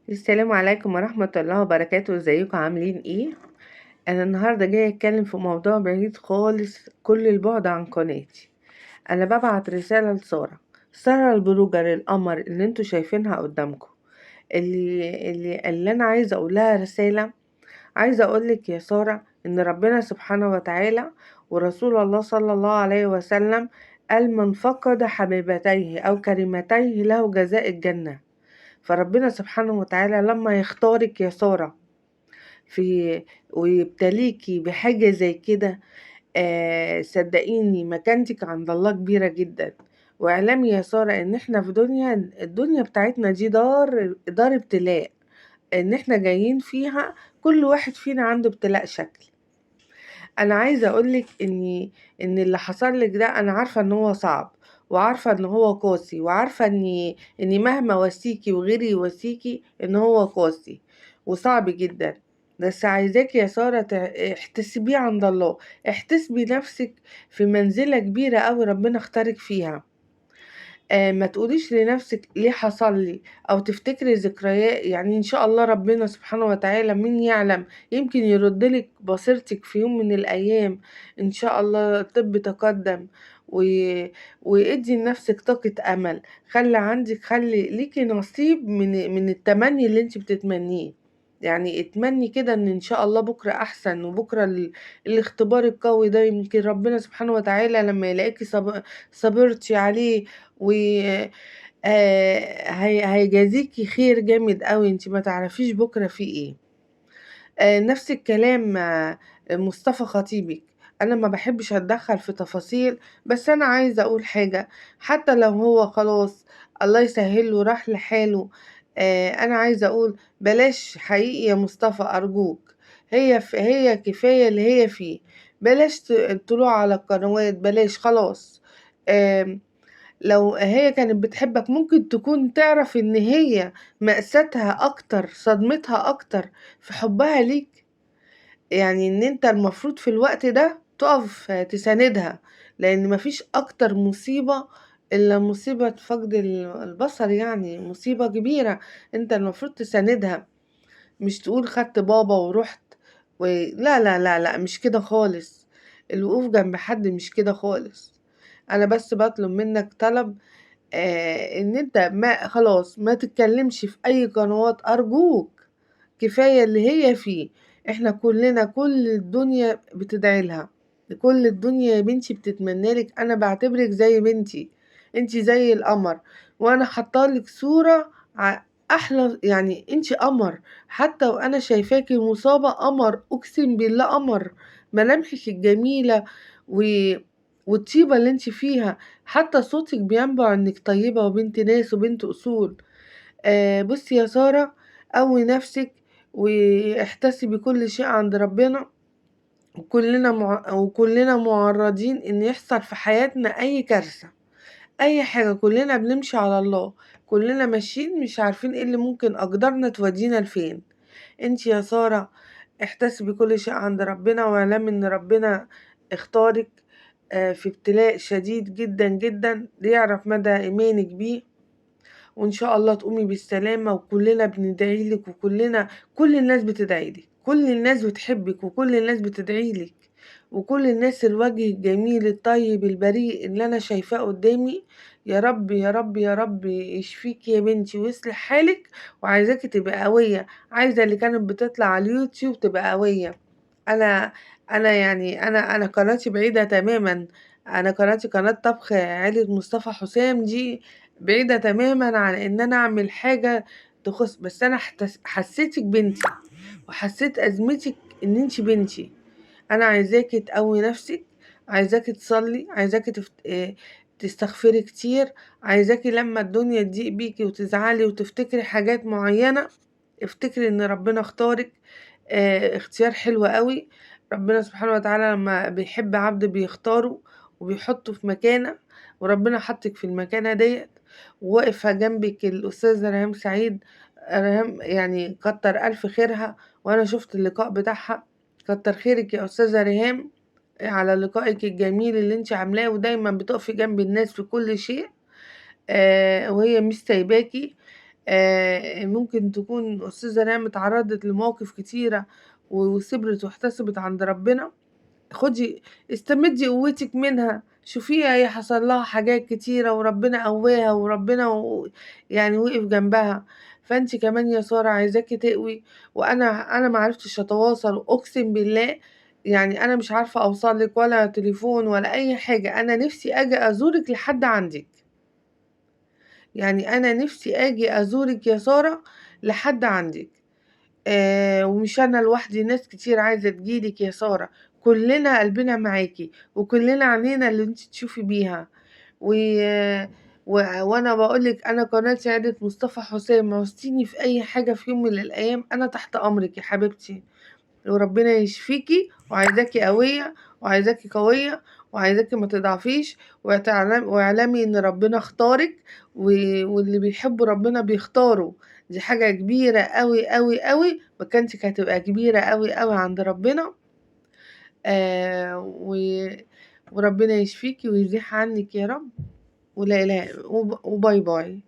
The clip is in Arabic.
السلام عليكم ورحمة الله وبركاته، ازيكم عاملين ايه؟ انا النهاردة جاية اتكلم في موضوع بعيد خالص كل البعد عن قناتي. انا ببعت رسالة لسارة، سارة البلوجر القمر اللي انتوا شايفينها قدامكم، اللي انا عايزة اقولها رسالة. عايزة اقولك يا سارة ان ربنا سبحانه وتعالى ورسول الله صلى الله عليه وسلم قال: من فقد حبيبتيه او كريمتيه له جزاء الجنة. فربنا سبحانه وتعالى لما يختارك يا سارة في ويبتليكي بحاجة زي كده، صدقيني مكانتك عند الله كبيرة جدا. واعلمي يا سارة ان احنا في الدنيا بتاعتنا دي دار ابتلاء، ان احنا جايين فيها كل واحد فينا عنده ابتلاء شكل. انا عايزة اقولك ان اللي حصل لك ده انا عارفة ان هو صعب، وعارفة ان هو قاسي، وعارفة اني مهما واسيكي وغيري يواسيكي ان هو قاسي وصعب جدا. بس عايزاكي يا سارة احتسبيه عند الله، احتسبي نفسك في منزلة كبيرة اوي ربنا اختارك فيها. ما تقوليش لنفسك ليه حصل لي، او تفتكري ذكريات. يعني ان شاء الله ربنا سبحانه وتعالى مين يعلم يمكن يردلك بصيرتك في يوم من الايام. ان شاء الله الطب تقدم و... وادي لنفسك طاقة امل. خلي ليكي نصيب من التمني اللي انت بتتمنيه. يعني اتمني كده ان شاء الله بكرة احسن، وبكرة الاختبار القوي ده يمكن ربنا سبحانه وتعالى لما يلاقيكي صبرتي عليه و هيجازيكي خير جامد قوي. انت ما تعرفيش بكرة في ايه. نفس الكلام مع مصطفى خطيبك. انا ما بحبش اتدخل في تفاصيل، بس انا عايزة اقول حاجة. حتى لو هو خلاص الله يسهله راح لحاله، انا عايزة اقول بلاش حقيقي يا مصطفى ارجوك. هي كفاية اللي هي فيه. بلاش الطلوع على القنوات، بلاش خلاص. آم، لو هي كانت بتحبك ممكن تكون تعرف ان هي مأساتها اكتر، صدمتها اكتر في حبها ليك. يعني ان انت المفروض في الوقت ده تقف تساندها، لان مفيش اكتر مصيبة الا مصيبة فقد البصر. يعني مصيبة كبيرة، انت المفروض تساندها، مش تقول خدت بابا ورحت لا لا لا لا، مش كده خالص. الوقوف جنب حد مش كده خالص. انا بس بطلب منك طلب، ان انت ما خلاص ما تتكلمش في اي قنوات ارجوك. كفاية اللي هي فيه. احنا كلنا كل الدنيا بتدعي لها، كل الدنيا يا بنتي بتتمنى لك. انا بعتبرك زي بنتي، انتي زي القمر. وانا حاطالك صورة احلى. يعني انتي قمر، حتى وانا شايفاكي مصابة قمر، اقسم بالله قمر. ملامحك الجميلة و... والطيبة اللي انتي فيها، حتى صوتك بينبع انك طيبة وبنت ناس وبنت اصول. بصي يا سارة، قوي نفسك واحتسبي كل شيء عند ربنا. وكلنا معرضين ان يحصل في حياتنا اي كارثة، اي حاجة. كلنا بنمشي على الله، كلنا ماشيين مش عارفين ايه اللي ممكن اقدارنا تودينا لفين. انت يا سارة احتسبي كل شيء عند ربنا، واعلمي ان ربنا اختارك في ابتلاء شديد جدا جدا ليعرف مدى ايمانك بيه. وان شاء الله تقومي بالسلامة. وكلنا بندعي لك، كل الناس بتدعي لك، كل الناس بتحبك، وكل الناس بتدعي لك. وكل الناس الوجه الجميل الطيب البريء اللي انا شايفاه قدامي. يا رب يا رب يا رب يشفيك يا بنتي ويصلح حالك. وعايزاكي تبقى قوية، عايزة اللي كانت بتطلع على اليوتيوب تبقى قوية. انا انا قناتي بعيدة تماما. انا قناة طبخ عيلة مصطفى حسام دي بعيدة تماما عن ان انا اعمل حاجة تخص. بس انا حسيتك بنتي، وحسيت ازمتك ان انتي بنتي. انا عايزاكي تقوي نفسك، عايزاكي تصلي، عايزاكي تستغفري كتير. عايزاكي لما الدنيا تضيق بيكي وتزعلي وتفتكري حاجات معينة، افتكري ان ربنا اختارك اختيار حلو قوي. ربنا سبحانه وتعالى لما بيحب عبد بيختاره وبيحطه في مكانه، وربنا حطك في المكانة ديت. وواقفة جنبك الأستاذة ريهام سعيد. ريهام يعني كتر ألف خيرها، وأنا شفت اللقاء بتاعها. كتر خيرك يا أستاذة ريهام على لقائك الجميل اللي انت عاملاه، ودايما بتقفي جنب الناس في كل شيء. وهي مش سايباكي. ممكن تكون أستاذة نعمة اتعرضت لمواقف كتيرة وصبرت واحتسبت عند ربنا. استمدي قوتِك منها، شوفيها هي حصل لها حاجات كتيرة وربنا قواها وربنا يعني وقف جنبها. فأنتِ كمان يا سارة عايزاكِ تقوي. وأنا ما عرفتش أتواصل، أقسم بالله يعني أنا مش عارفة أوصل لِك ولا تليفون ولا أي حاجة. أنا نفسي آجي أزورِك لحد عندِك، يعني أنا نفسي آجي أزورِك يا سارة لحد عندِك. ومش أنا لوحدي، ناس كتير عايزة تيجي لِك يا سارة، كلنا قلبنا معاكِ، وكلنا عينينا اللي أنتِ تشوفي بيها. و و وأنا باقول لِك أنا قناتي عيلة مصطفى حسام، عوزتيني في أي حاجة في يوم من الأيام أنا تحت أمرِك يا حبيبتي. وربنا يشفيكِ، وعايزاكِ قوية، وعايزاكِ قوية، وعايزاكِ ما تضعفيش، واعلمي إن ربنا اختارِك، واللي بيحبوا ربنا بيختاروا. دي حاجة كبيرة أوي، أوي، أوي، مكانتِك هتبقى كبيرة أوي، أوي عند ربنا. و وربنا يشفيكِ ويزيح عنِّك يا رب. ولا إله وباي باي.